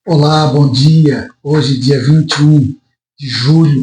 Olá, bom dia. Hoje, dia 21 de julho,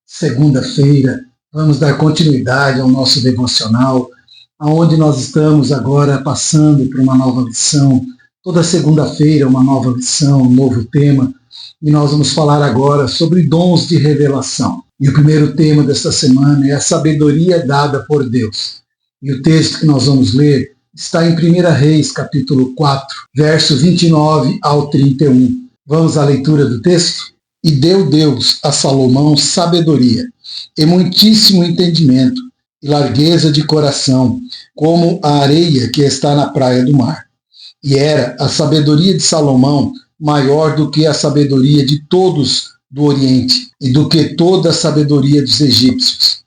segunda-feira, vamos dar continuidade ao nosso devocional, aonde nós estamos agora passando por uma nova lição. Toda segunda-feira, uma nova lição, um novo tema, e nós vamos falar agora sobre dons de revelação. E o primeiro tema desta semana é a sabedoria dada por Deus. E o texto que nós vamos ler está em 1 Reis, capítulo 4, verso 29 ao 31. Vamos à leitura do texto? E deu Deus a Salomão sabedoria, e muitíssimo entendimento, e largueza de coração, como a areia que está na praia do mar. E era a sabedoria de Salomão maior do que a sabedoria de todos do Oriente, e do que toda a sabedoria dos egípcios.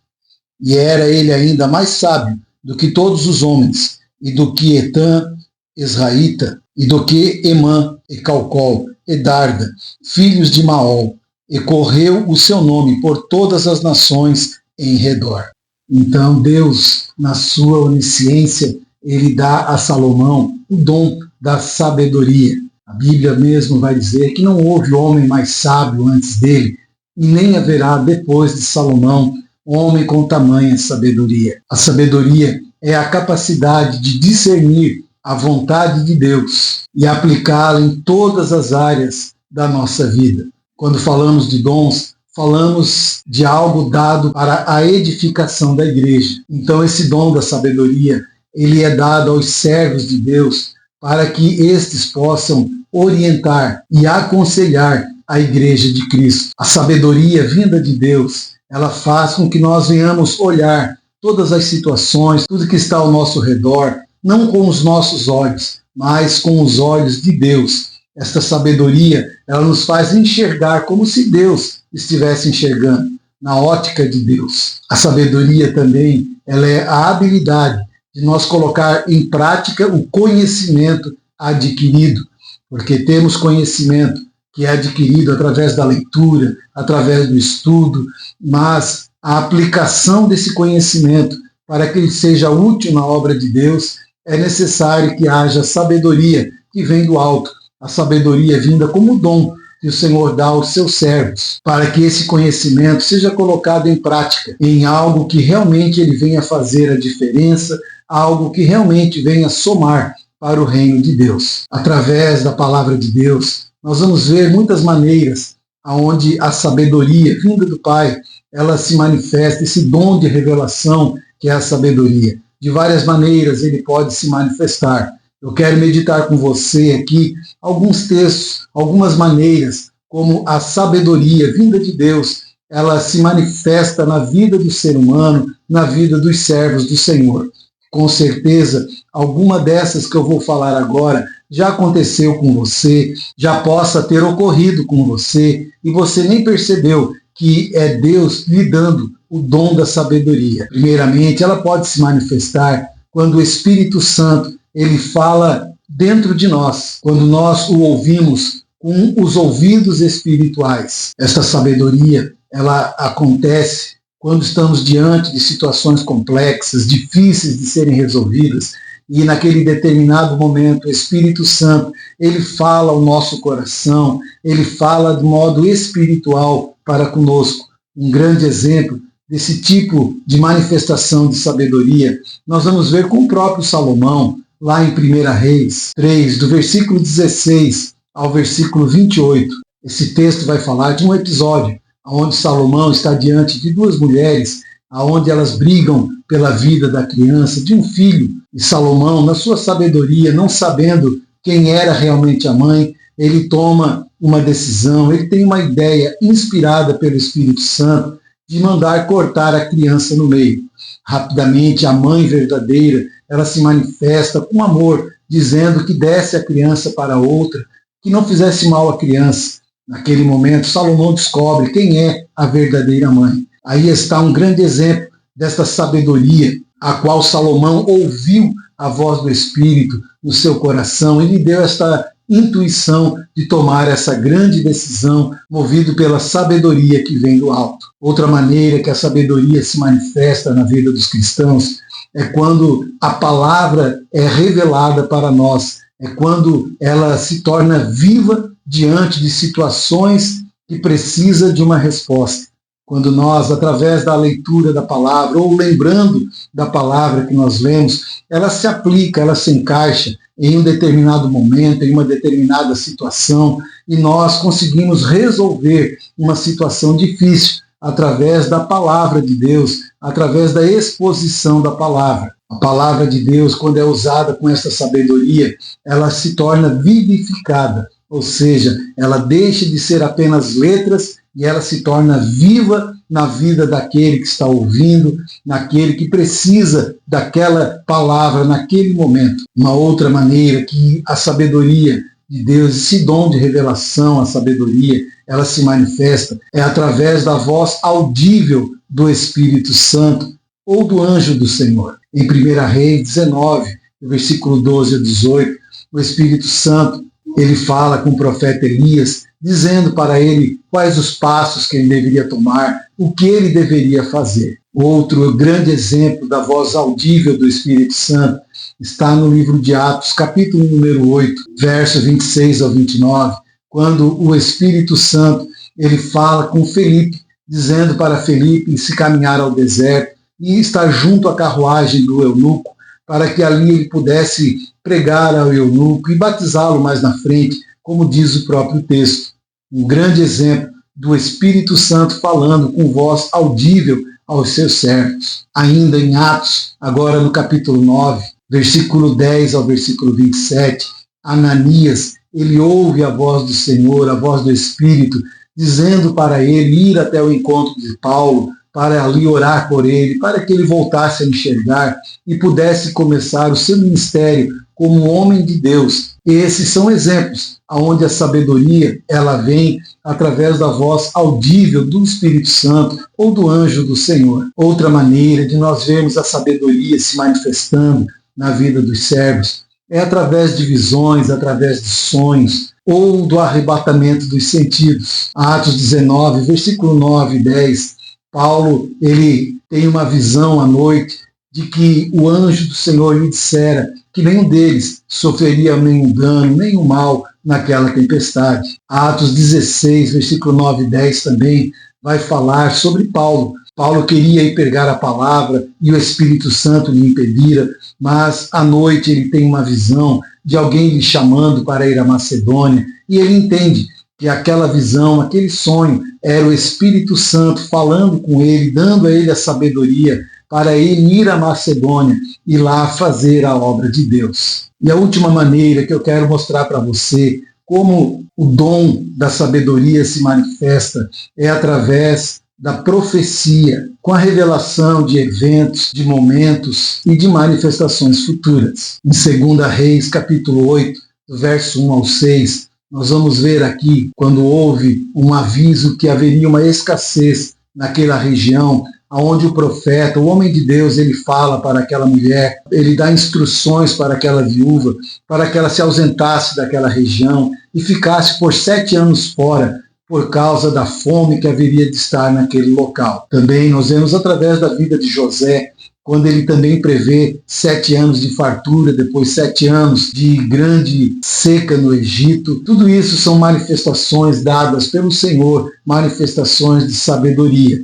E era ele ainda mais sábio do que todos os homens, e do que Etã, Israelita, e do que Emã, e Calcol, e Darda, filhos de Maol, e correu o seu nome por todas as nações em redor. Então Deus, na sua onisciência, ele dá a Salomão o dom da sabedoria. A Bíblia mesmo vai dizer que não houve homem mais sábio antes dele, e nem haverá depois de Salomão homem com tamanha sabedoria. A sabedoria é a capacidade de discernir a vontade de Deus e aplicá-la em todas as áreas da nossa vida. Quando falamos de dons, falamos de algo dado para a edificação da igreja. Então esse dom da sabedoria, ele é dado aos servos de Deus para que estes possam orientar e aconselhar a igreja de Cristo. A sabedoria vinda de Deus, ela faz com que nós venhamos olhar todas as situações, tudo que está ao nosso redor, não com os nossos olhos, mas com os olhos de Deus. Esta sabedoria, ela nos faz enxergar como se Deus estivesse enxergando, na ótica de Deus. A sabedoria também, ela é a habilidade de nós colocar em prática o conhecimento adquirido, porque temos conhecimento que é adquirido através da leitura, através do estudo, mas a aplicação desse conhecimento para que ele seja útil na obra de Deus, é necessário que haja sabedoria que vem do alto, a sabedoria vinda como dom que o Senhor dá aos seus servos, para que esse conhecimento seja colocado em prática, em algo que realmente ele venha fazer a diferença, algo que realmente venha somar para o reino de Deus. Através da palavra de Deus, nós vamos ver muitas maneiras onde a sabedoria vinda do Pai, ela se manifesta, esse dom de revelação que é a sabedoria. De várias maneiras ele pode se manifestar. Eu quero meditar com você aqui alguns textos, algumas maneiras como a sabedoria vinda de Deus, ela se manifesta na vida do ser humano, na vida dos servos do Senhor. Com certeza, alguma dessas que eu vou falar agora já aconteceu com você, já possa ter ocorrido com você, e você nem percebeu que é Deus lhe dando o dom da sabedoria. Primeiramente, ela pode se manifestar quando o Espírito Santo ele fala dentro de nós, quando nós o ouvimos com os ouvidos espirituais. Esta sabedoria, ela acontece quando estamos diante de situações complexas, difíceis de serem resolvidas, e naquele determinado momento o Espírito Santo, ele fala ao nosso coração, ele fala de modo espiritual para conosco. Um grande exemplo desse tipo de manifestação de sabedoria, nós vamos ver com o próprio Salomão, lá em 1 Reis 3, do versículo 16 ao versículo 28. Esse texto vai falar de um episódio onde Salomão está diante de duas mulheres, onde elas brigam pela vida da criança, de um filho. E Salomão, na sua sabedoria, não sabendo quem era realmente a mãe, ele toma uma decisão, ele tem uma ideia inspirada pelo Espírito Santo de mandar cortar a criança no meio. Rapidamente, a mãe verdadeira, ela se manifesta com amor, dizendo que desse a criança para outra, que não fizesse mal à criança. Naquele momento, Salomão descobre quem é a verdadeira mãe. Aí está um grande exemplo desta sabedoria, a qual Salomão ouviu a voz do Espírito no seu coração e lhe deu esta intuição de tomar essa grande decisão, movido pela sabedoria que vem do alto. Outra maneira que a sabedoria se manifesta na vida dos cristãos é quando a palavra é revelada para nós, é quando ela se torna viva diante de situações que precisa de uma resposta. Quando nós, através da leitura da palavra, ou lembrando da palavra que nós lemos, ela se aplica, ela se encaixa em um determinado momento, em uma determinada situação, e nós conseguimos resolver uma situação difícil através da palavra de Deus, através da exposição da palavra. A palavra de Deus, quando é usada com essa sabedoria, ela se torna vivificada, ou seja, ela deixa de ser apenas letras e ela se torna viva na vida daquele que está ouvindo, naquele que precisa daquela palavra naquele momento. Uma outra maneira que a sabedoria de Deus, esse dom de revelação, a sabedoria, ela se manifesta é através da voz audível do Espírito Santo ou do anjo do Senhor. Em 1 Reis 19, versículo 12 a 18, o Espírito Santo, ele fala com o profeta Elias, dizendo para ele quais os passos que ele deveria tomar, o que ele deveria fazer. Outro grande exemplo da voz audível do Espírito Santo está no livro de Atos, capítulo número 8, verso 26 ao 29, quando o Espírito Santo ele fala com Felipe, dizendo para Felipe se caminhar ao deserto e estar junto à carruagem do eunuco, para que ali ele pudesse pregar ao eunuco e batizá-lo mais na frente, como diz o próprio texto. Um grande exemplo do Espírito Santo falando com voz audível aos seus servos. Ainda em Atos, agora no capítulo 9, versículo 10 ao versículo 27, Ananias, ele ouve a voz do Senhor, a voz do Espírito, dizendo para ele ir até o encontro de Paulo, para ali orar por ele, para que ele voltasse a enxergar e pudesse começar o seu ministério como um homem de Deus. Esses são exemplos onde a sabedoria ela vem através da voz audível do Espírito Santo ou do anjo do Senhor. Outra maneira de nós vermos a sabedoria se manifestando na vida dos servos é através de visões, através de sonhos ou do arrebatamento dos sentidos. Atos 19, versículo 9 e 10, Paulo ele tem uma visão à noite de que o anjo do Senhor lhe dissera que nenhum deles sofreria nenhum dano, nenhum mal naquela tempestade. Atos 16, versículo 9 e 10 também vai falar sobre Paulo. Paulo queria ir pregar a palavra e o Espírito Santo lhe impedira, mas à noite ele tem uma visão de alguém lhe chamando para ir à Macedônia e ele entende que aquela visão, aquele sonho, era o Espírito Santo falando com ele, dando a ele a sabedoria para ele ir à Macedônia e lá fazer a obra de Deus. E a última maneira que eu quero mostrar para você como o dom da sabedoria se manifesta é através da profecia, com a revelação de eventos, de momentos e de manifestações futuras. Em 2 Reis, capítulo 8, do verso 1 ao 6, nós vamos ver aqui, quando houve um aviso que haveria uma escassez naquela região, onde o profeta, o homem de Deus, ele fala para aquela mulher, ele dá instruções para aquela viúva, para que ela se ausentasse daquela região e ficasse por 7 anos fora, por causa da fome que haveria de estar naquele local. Também nós vemos através da vida de José, quando ele também prevê 7 anos de fartura, depois 7 anos de grande seca no Egito. Tudo isso são manifestações dadas pelo Senhor, manifestações de sabedoria.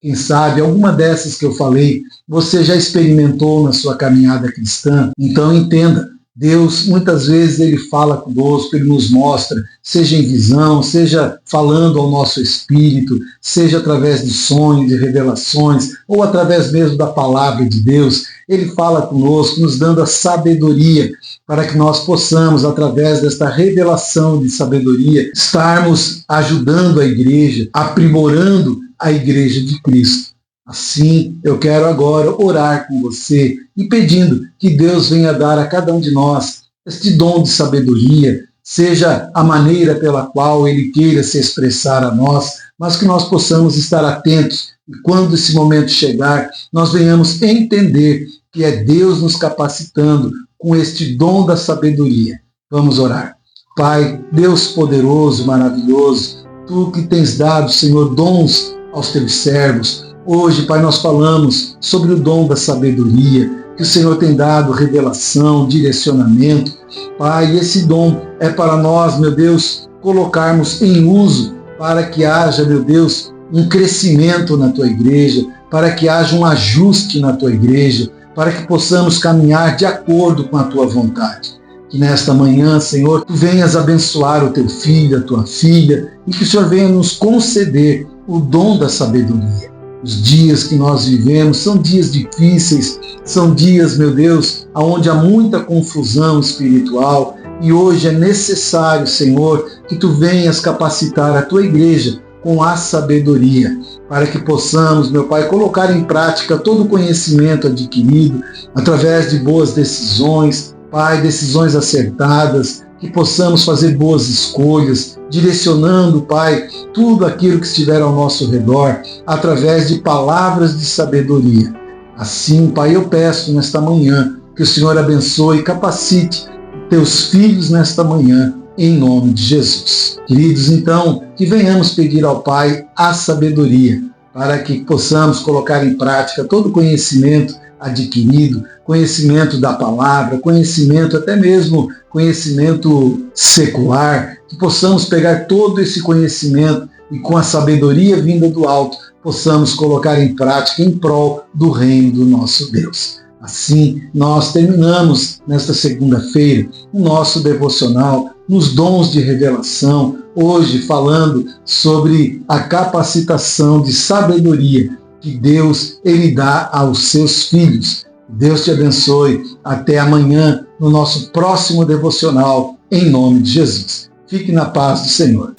Quem sabe, alguma dessas que eu falei, você já experimentou na sua caminhada cristã? Então entenda, Deus muitas vezes ele fala conosco, ele nos mostra, seja em visão, seja falando ao nosso espírito, seja através de sonhos, de revelações, ou através mesmo da palavra de Deus. Ele fala conosco, nos dando a sabedoria para que nós possamos, através desta revelação de sabedoria, estarmos ajudando a igreja, aprimorando a igreja de Cristo. Assim, eu quero agora orar com você e pedindo que Deus venha dar a cada um de nós este dom de sabedoria, seja a maneira pela qual Ele queira se expressar a nós, mas que nós possamos estar atentos e quando esse momento chegar, nós venhamos entender que é Deus nos capacitando com este dom da sabedoria. Vamos orar. Pai, Deus poderoso, maravilhoso, Tu que tens dado, Senhor, dons aos Teus servos. Hoje, Pai, nós falamos sobre o dom da sabedoria, que o Senhor tem dado revelação, direcionamento. Pai, esse dom é para nós, meu Deus, colocarmos em uso para que haja, meu Deus, um crescimento na tua igreja, para que haja um ajuste na tua igreja, para que possamos caminhar de acordo com a tua vontade. Que nesta manhã, Senhor, tu venhas abençoar o teu filho, a tua filha, e que o Senhor venha nos conceder o dom da sabedoria. Os dias que nós vivemos são dias difíceis, são dias, meu Deus, onde há muita confusão espiritual, e hoje é necessário, Senhor, que tu venhas capacitar a tua igreja com a sabedoria, para que possamos, meu Pai, colocar em prática todo o conhecimento adquirido através de boas decisões, Pai, decisões acertadas, que possamos fazer boas escolhas, direcionando, Pai, tudo aquilo que estiver ao nosso redor, através de palavras de sabedoria. Assim, Pai, eu peço nesta manhã que o Senhor abençoe e capacite teus filhos nesta manhã, em nome de Jesus. Queridos, então, que venhamos pedir ao Pai a sabedoria, para que possamos colocar em prática todo o conhecimento adquirido, conhecimento da palavra, conhecimento, até mesmo conhecimento secular, que possamos pegar todo esse conhecimento e com a sabedoria vinda do alto, possamos colocar em prática em prol do reino do nosso Deus. Assim, nós terminamos nesta segunda-feira o nosso devocional nos dons de revelação, hoje falando sobre a capacitação de sabedoria que Deus ele dá aos seus filhos. Deus te abençoe. Até amanhã no nosso próximo devocional, em nome de Jesus. Fique na paz do Senhor.